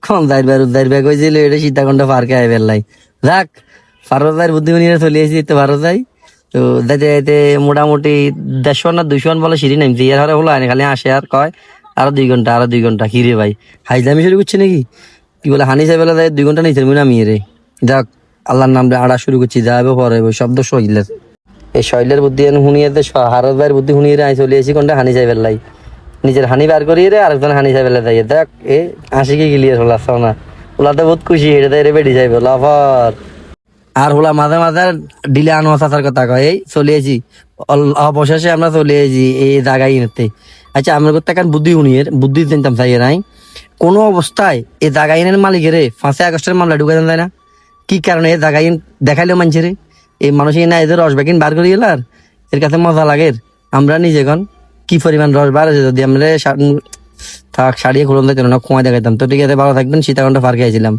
কোন যাইবার কইছিল এটা সীতাকুণ্ড পার্কে আই বেলাই যাক ফারোজার বুদ্ধি নিয়ে চলে এসেছি তো ফারোজাই তো যাইতে যাইতে মোটামুটি 150 না 200 বলে সিঁড়ি নামছি এর হারে হলো খালি আসে আর কয় আরো 2 ঘন্টা কি রে ভাই হাইজলামি শুরু করছে নাকি কি বলে হানি সাহেব বেলা যাই 2 ঘন্টা নিচে নামি রে যাক আল্লাহর নাম আড়া শুরু করছি যাবে পরে শব্দ শৈলের এই শৈলের বুদ্ধি শুনিয়ে হারত ভাইয়ের বুদ্ধি শুনিয়ে আই চলে এসেছি কোনটা হানি সাহেব বেলাই নিজের হানি বার করিয়ে রে আরেকজন হানি সাহেব বেলা যাই দেখ এ আশিকে গিলিয়ে হল না ওলাতে বহুত খুশি এটা তাই বেড়ে যাইবে লাফার আর হলা মাঝে মাঝে ডিলে আনো আসার কথা কয় এই চলিয়েছি অবশেষে আমরা চলে এসেছি এই জায়গায় নিতে আচ্ছা আমরা করতে এখন বুদ্ধি চিনতাম চাই নাই কোনো অবস্থায় এই জায়গায় মালিকের 5 আগস্টের মামলা ঢুকে দেন যায় না কি কারণে এই জায়গায় দেখাইলেও মানছে রে এই মানুষ না এদের রস ব্যাকিন বার করি আর এর কাছে মজা লাগে আমরা নিজে এখন কি পরিমাণ রস বার আছে যদি আমরা থাক সারিয়ে খুলন যাইতো না খোঁয়া দেখাইতাম তো ঠিক আছে ভালো থাকবেন সীতাকুণ্ড পার্কে আইছিলাম।